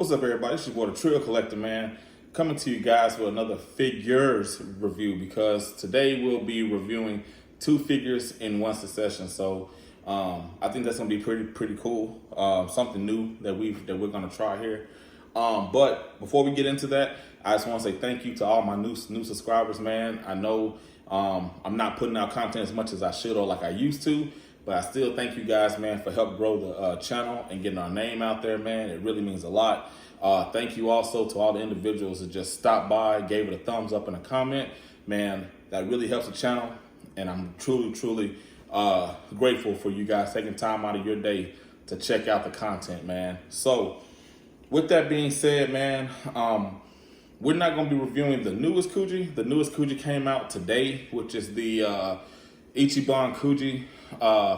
What's up, everybody? It's your boy, the Trill Collector, man. Coming to you guys with another figures review because today we'll be reviewing two figures in one succession. So I think that's gonna be pretty cool. Something new that we're gonna try here. But before we get into that, I just want to say thank you to all my new subscribers, man. I know I'm not putting out content as much as I should or like I used to, but I still thank you guys, man, for helping grow the channel and getting our name out there, man. It really means a lot. Thank you also to all the individuals that just stopped by, gave it a thumbs up and a comment. Man, that really helps the channel, and I'm truly grateful for you guys taking time out of your day to check out the content, man. So with that being said, man, we're not going to be reviewing the newest Kuji. The newest Kuji came out today, which is the Ichiban Kuji,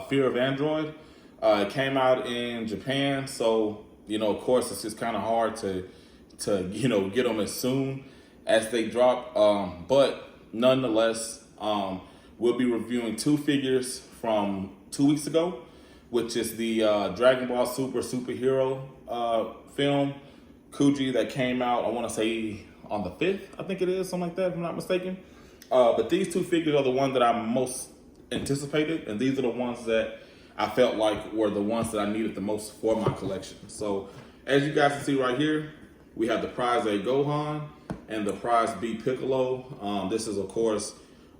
Fear of Android. It came out in Japan, so, you know, of course, it's just kind of hard to get them as soon as they drop. But nonetheless, we'll be reviewing two figures from 2 weeks ago, which is the Dragonball superhero film Kuji that came out, I want to say on the 5th, I think it is, something like that, if I'm not mistaken. But these two figures are the ones that I most anticipated, and these are the ones that I felt like were the ones that I needed the most for my collection. So as you guys can see right here, we have the Prize A Gohan and the Prize B Piccolo. This is, of course,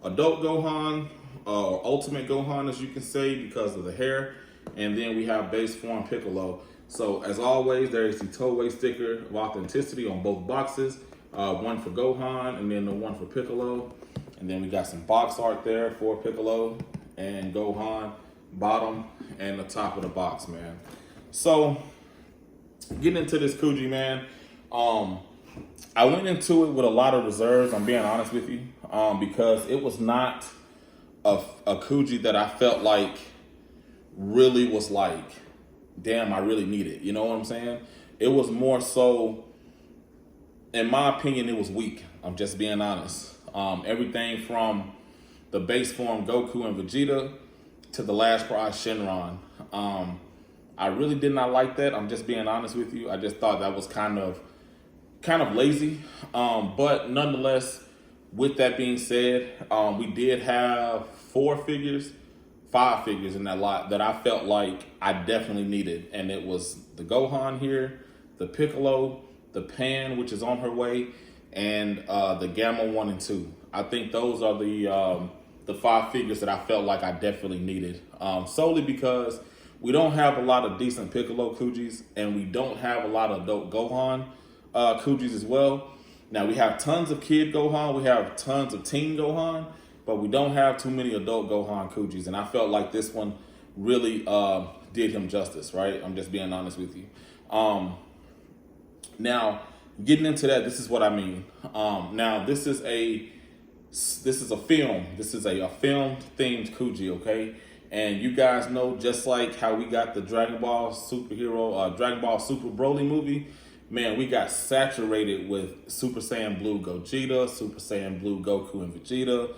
adult Gohan, or ultimate Gohan, as you can say, because of the hair. And then we have base form Piccolo. So as always, there is the Toei sticker of authenticity on both boxes. One for Gohan and then the one for Piccolo. And then we got some box art there for Piccolo and Gohan, bottom and the top of the box, man. So getting into this Kuji, man, I went into it with a lot of reserves, I'm being honest with you, because it was not a Kuji that I felt like really was like, damn, I really need it. You know what I'm saying? It was more so, in my opinion, it was weak. I'm just being honest. Everything from the base form Goku and Vegeta to the last prize Shenron. I really did not like that. I'm just being honest with you. I just thought that was kind of lazy. But nonetheless, with that being said, we did have five figures in that lot that I felt like I definitely needed. And it was the Gohan here, the Piccolo, the Pan, which is on her way, and the Gamma 1 and 2. I think those are the five figures that I felt like I definitely needed. Solely because we don't have a lot of decent Piccolo Kujis, and we don't have a lot of adult Gohan Kujis as well. Now, we have tons of Kid Gohan, we have tons of Teen Gohan, but we don't have too many adult Gohan Kujis, and I felt like this one really did him justice, right? I'm just being honest with you. Now, getting into that, this is what I mean. Now, this is a film. This is a film-themed Kuji, okay? And you guys know, just like how we got the Dragon Ball Super Broly movie, man, we got saturated with Super Saiyan Blue Gogeta, Super Saiyan Blue Goku and Vegeta,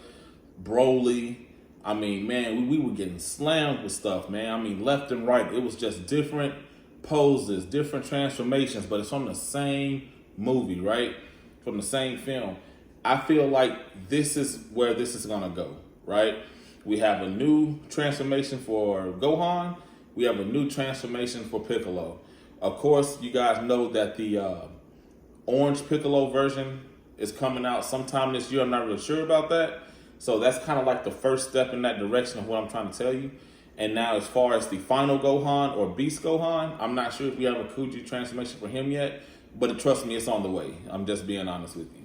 Broly. I mean, man, we were getting slammed with stuff, man. I mean, left and right. It was just different poses, different transformations, but it's from the same movie, right? From the same film. I feel like this is where this is gonna go, right? We have a new transformation for Gohan. We have a new transformation for Piccolo. Of course, you guys know that the orange Piccolo version is coming out sometime this year. I'm not really sure about that. So that's kind of like the first step in that direction of what I'm trying to tell you. And now as far as the final Gohan or Beast Gohan, I'm not sure if we have a Kuji transformation for him yet, but trust me, it's on the way. I'm just being honest with you.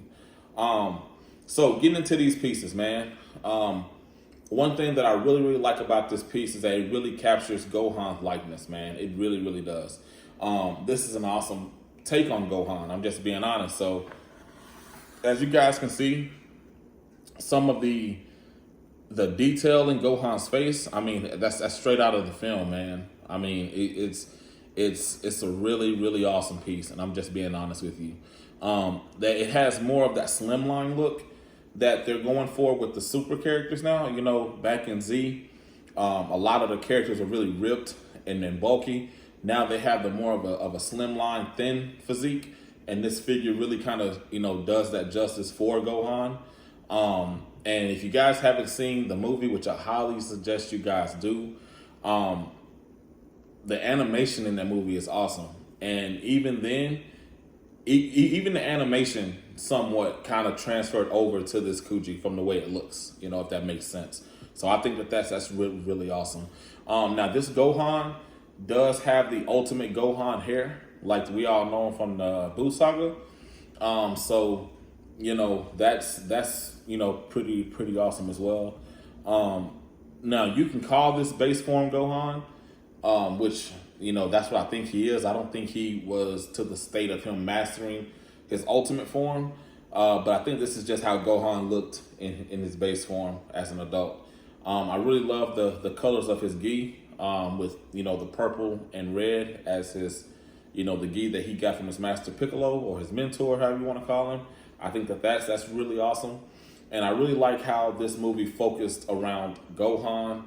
So getting into these pieces, man. One thing that I really like about this piece is that it really captures Gohan's likeness, man. It really does. This is an awesome take on Gohan. I'm just being honest. So as you guys can see, some of the detail in Gohan's face, I mean, that's straight out of the film, man. I mean, it's a really awesome piece, and I'm just being honest with you. That it has more of that slimline look that they're going for with the super characters now. You know, back in Z, a lot of the characters are really ripped and then bulky. Now they have the more of a slimline, thin physique, and this figure really kind of does that justice for Gohan. And if you guys haven't seen the movie, which I highly suggest you guys do, the animation in that movie is awesome. And even then, even the animation somewhat kind of transferred over to this Kuji from the way it looks, if that makes sense. So I think that's really, really awesome. Now this Gohan does have the ultimate Gohan hair, like we all know him from the Buu saga. So that's pretty awesome as well. Now you can call this base form Gohan, which that's what I think he is. I don't think he was to the state of him mastering his ultimate form, but I think this is just how Gohan looked in his base form as an adult. I really love the colors of his gi, with the purple and red as his the gi that he got from his master Piccolo, or his mentor, however you want to call him. I think that's really awesome, and I really like how this movie focused around Gohan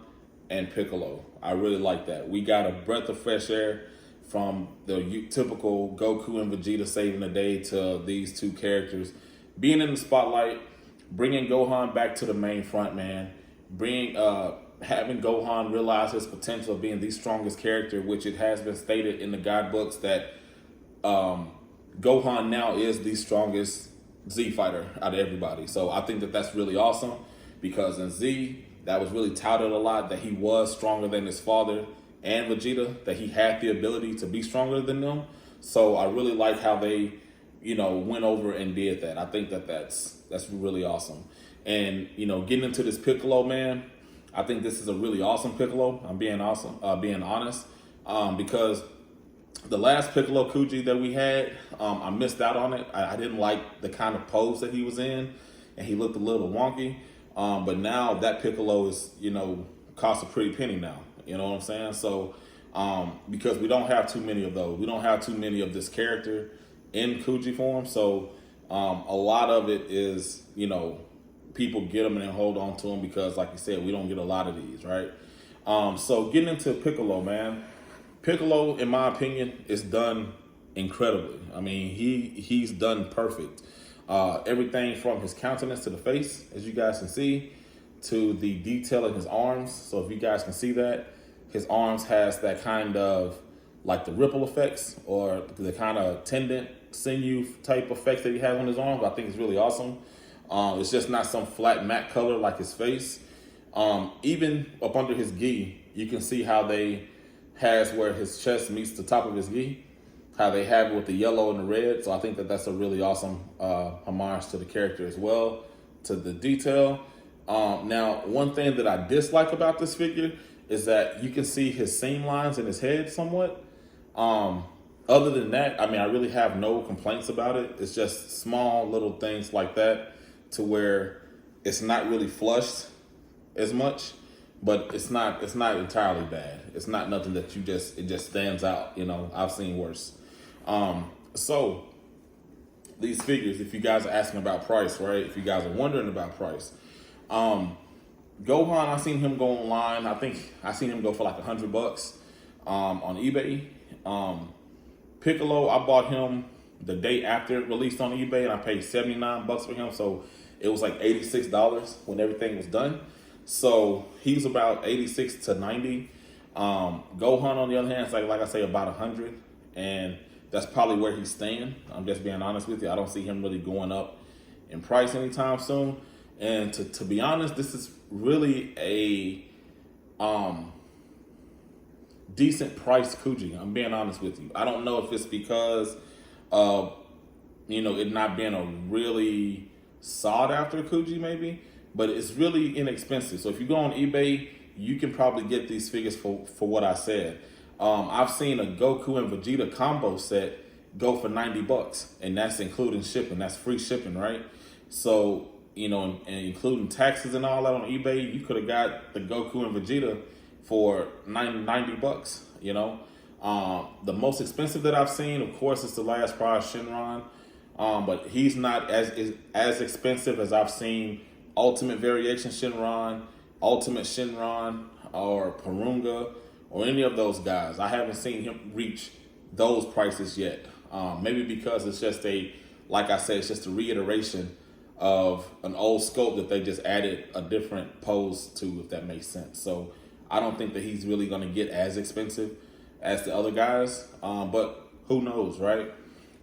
and Piccolo. I really like that. We got a breath of fresh air from the typical Goku and Vegeta saving the day to these two characters being in the spotlight, bringing Gohan back to the main front, man. Having Gohan realize his potential of being the strongest character, which it has been stated in the guidebooks that Gohan now is the strongest Z fighter out of everybody. So I think that's really awesome, because in Z, that was really touted a lot, that he was stronger than his father and Vegeta, that he had the ability to be stronger than them. So I really like how they, went over and did that. I think that's really awesome. And, getting into this Piccolo, man, I think this is a really awesome Piccolo. I'm being honest, because the last Piccolo Kuji that we had, I missed out on it. I didn't like the kind of pose that he was in, and he looked a little wonky. But now that Piccolo is, costs a pretty penny now. You know what I'm saying? So, because we don't have too many of those. We don't have too many of this character in Kuji form. So, a lot of it is, people get them and then hold on to them because, like you said, we don't get a lot of these, right? So getting into Piccolo, man. Piccolo, in my opinion, is done incredibly. I mean, he's done perfect. Everything from his countenance to the face, as you guys can see, to the detail in his arms. So if you guys can see that, his arms has that kind of like the ripple effects, or the kind of tendon sinew type effects that he has on his arms. I think it's really awesome. It's just not some flat matte color like his face. Even up under his gi, you can see how they has where his chest meets the top of his gi, how they have it with the yellow and the red. So I think that's a really awesome homage to the character as well, to the detail. Now, one thing that I dislike about this figure is that you can see his seam lines in his head somewhat. Other than that, I mean, I really have no complaints about it. It's just small little things like that to where it's not really flushed as much, but it's not entirely bad. It's not nothing that it just stands out. I've seen worse. So these figures, if you guys are asking about price, right? If you guys are wondering about price, Gohan, I seen him go online. I think I seen him go for like $100 on eBay. Piccolo, I bought him the day after it released on eBay, and I paid $79 for him. So it was like $86 when everything was done. So he's about 86 to 90. Gohan, on the other hand, is like I say, about 100, and that's probably where he's staying. I'm just being honest with you. I don't see him really going up in price anytime soon. And to be honest, this is really a decent price Kuji. I'm being honest with you. I don't know if it's because of it not being a really sought after Kuji, maybe, but it's really inexpensive. So if you go on eBay, you can probably get these figures for what I said. I've seen a Goku and Vegeta combo set go for $90, and that's including shipping. That's free shipping, right? So, and including taxes and all that on eBay, you could have got the Goku and Vegeta for $90, The most expensive that I've seen, of course, is the last prize Shinron. But he's not as expensive as I've seen Ultimate Variation Shinron, Ultimate Shinron, or Porunga, or any of those guys. I haven't seen him reach those prices yet. Maybe because it's just like I said, it's just a reiteration of an old scope that they just added a different pose to, if that makes sense. So I don't think that he's really going to get as expensive as the other guys, but who knows, right?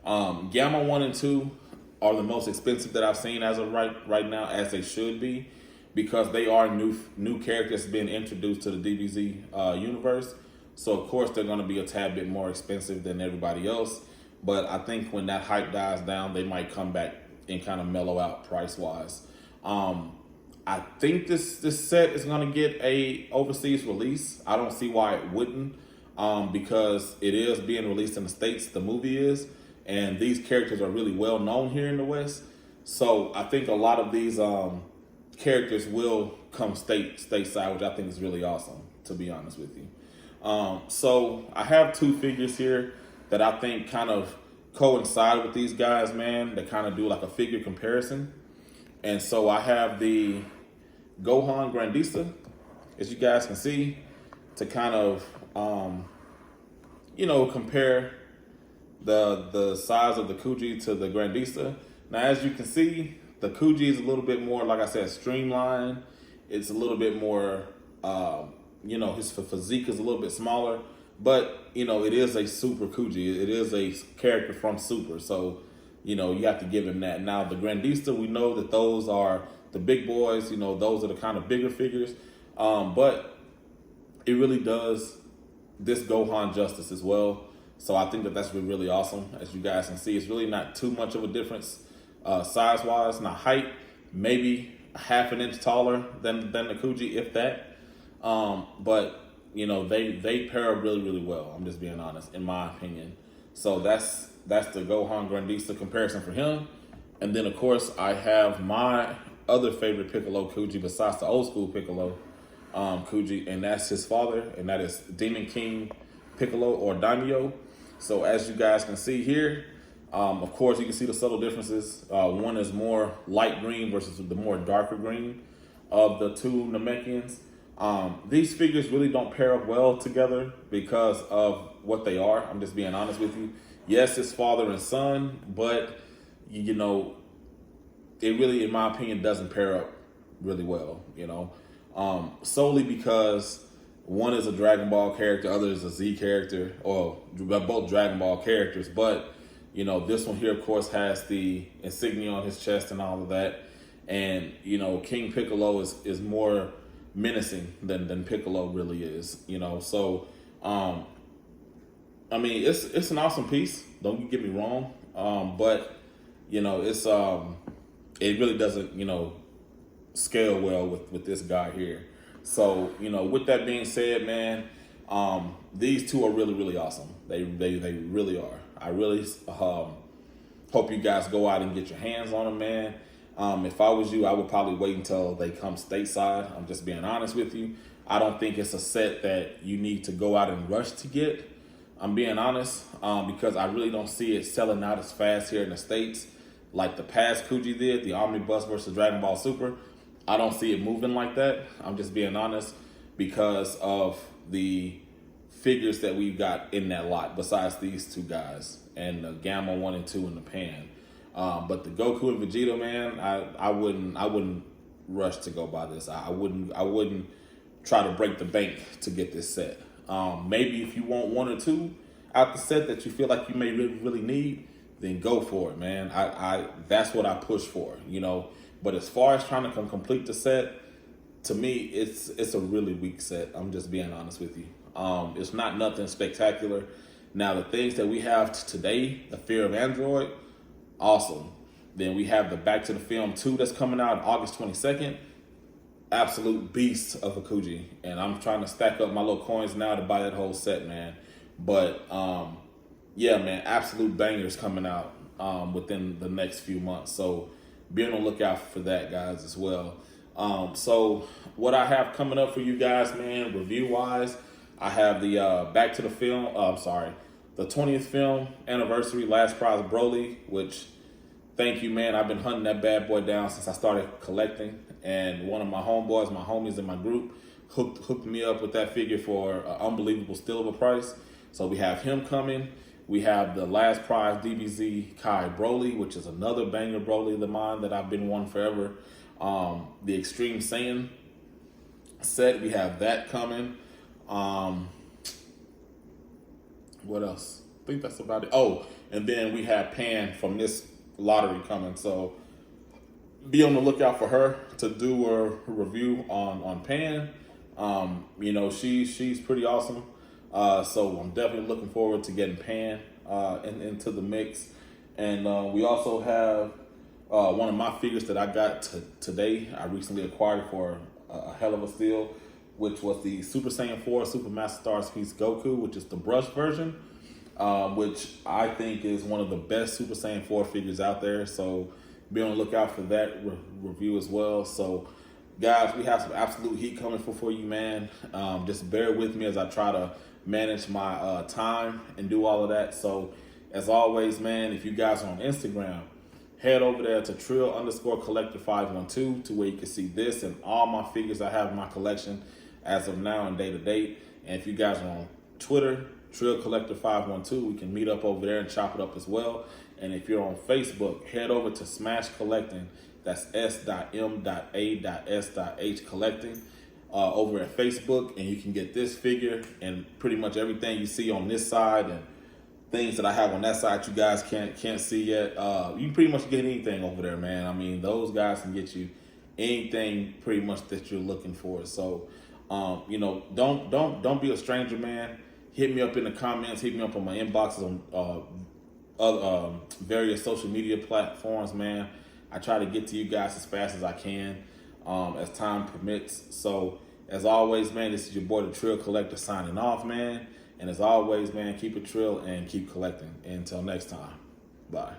Gamma 1 and 2 are the most expensive that I've seen as of right now, as they should be, because they are new characters being introduced to the DBZ universe. So of course they're going to be a tad bit more expensive than everybody else. But I think when that hype dies down, they might come back and kind of mellow out price wise. I think this set is going to get a overseas release. I don't see why it wouldn't, because it is being released in the States. The movie is, and these characters are really well known here in the West. So I think a lot of these characters will come stateside, which I think is really awesome, to be honest with you. So I have two figures here that I think kind of coincide with these guys, man, that kind of do like a figure comparison. And so I have the Gohan Grandista, as you guys can see, to kind of, compare the size of the Kuji to the Grandista. Now, as you can see, the Kuji is a little bit more, like I said, streamlined. It's a little bit more, his physique is a little bit smaller. But, it is a Super Kuji. It is a character from Super. So, you have to give him that. Now, the Grandista, we know that those are the big boys. Those are the kind of bigger figures. But it really does this Gohan justice as well. So I think that that's really awesome. As you guys can see, it's really not too much of a difference size-wise. Now, height, maybe half an inch taller than the Kuji, if that. But they pair up really, really well. I'm just being honest, in my opinion. So that's the Gohan Grandista comparison for him. And then, of course, I have my other favorite Piccolo Kuji besides the old school Piccolo Kuji, and that's his father, and that is Demon King Piccolo, or Daimyo. So as you guys can see here, of course, you can see the subtle differences. One is more light green versus the more darker green of the two Namekians. These figures really don't pair up well together because of what they are. I'm just being honest with you. Yes, it's father and son, but it really, in my opinion, doesn't pair up really well, solely because one is a Dragon Ball character, other is a Z character, or both Dragon Ball characters. But, this one here, of course, has the insignia on his chest and all of that. And, King Piccolo is more menacing than Piccolo really is, so it's an awesome piece, don't get me wrong, but it's it really doesn't scale well with this guy here. So with that being said, man, these two are really, really awesome. They really are. I really hope you guys go out and get your hands on them, man. If I was you, I would probably wait until they come stateside. I'm just being honest with you. I don't think it's a set that you need to go out and rush to get. I'm being honest, because I really don't see it selling out as fast here in the States like the past Kuji did, the Omnibus versus Dragon Ball Super. I don't see it moving like that. I'm just being honest because of the figures that we've got in that lot besides these two guys and the Gamma 1 and 2 in the pan. But the Goku and Vegeta, man, I wouldn't rush to go buy this. I wouldn't try to break the bank to get this set. Maybe if you want one or two out the set that you feel like you may really need, then go for it, man. That's what I push for, But as far as trying to complete the set, to me, it's a really weak set. I'm just being honest with you. It's not nothing spectacular. Now, the things that we have today, the Fear of Android, awesome. Then we have the Back to the Film 2 that's coming out August 22nd. Absolute beast of a Kuji. And I'm trying to stack up my little coins now to buy that whole set, man. But, yeah, man, absolute bangers coming out within the next few months. So be on the lookout for that, guys, as well. So what I have coming up for you guys, man, review-wise, I have the Back to the Film, the 20th film anniversary Last Prize Broly, which, thank you, man. I've been hunting that bad boy down since I started collecting. And one of my homeboys, my homies in my group, hooked me up with that figure for an unbelievable steal of a price. So we have him coming. We have the last prize DBZ Kai Broly, which is another banger Broly of mine that I've been wanting forever. The Extreme Saiyan set, we have that coming. What else? I think that's about it. Oh, and then we have Pan from this lottery coming. So be on the lookout for her to do a review on Pan. You know, she's pretty awesome. So I'm definitely looking forward to getting Pan into the mix. And we also have one of my figures that I got today. I recently acquired for a hell of a steal, which was the Super Saiyan 4 Super Master Stars Piece Goku, which is the brush version, which I think is one of the best Super Saiyan 4 figures out there. So be on the lookout for that review as well. So guys, we have some absolute heat coming for you, man. Just bear with me as I try to manage my time and do all of that. So as always, man, if you guys are on Instagram, head over there to Trill_Collector512 to where you can see this and all my figures I have in my collection as of now and day to date. And if you guys are on Twitter, Trill_Collector512, we can meet up over there and chop it up as well. And if you're on Facebook, head over to Smash Collecting. That's S.M.A.S.H Collecting over at Facebook, and you can get this figure and pretty much everything you see on this side and things that I have on that side you guys can't see yet. You can pretty much get anything over there, man. I mean, those guys can get you anything pretty much that you're looking for. So, you know, don't be a stranger, man. Hit me up in the comments. Hit me up on my inboxes on various social media platforms, man. I try to get to you guys as fast as I can, as time permits. So, as always, man, this is your boy, the Trill Collector, signing off, man. And as always, man, keep it trill and keep collecting. Until next time, bye.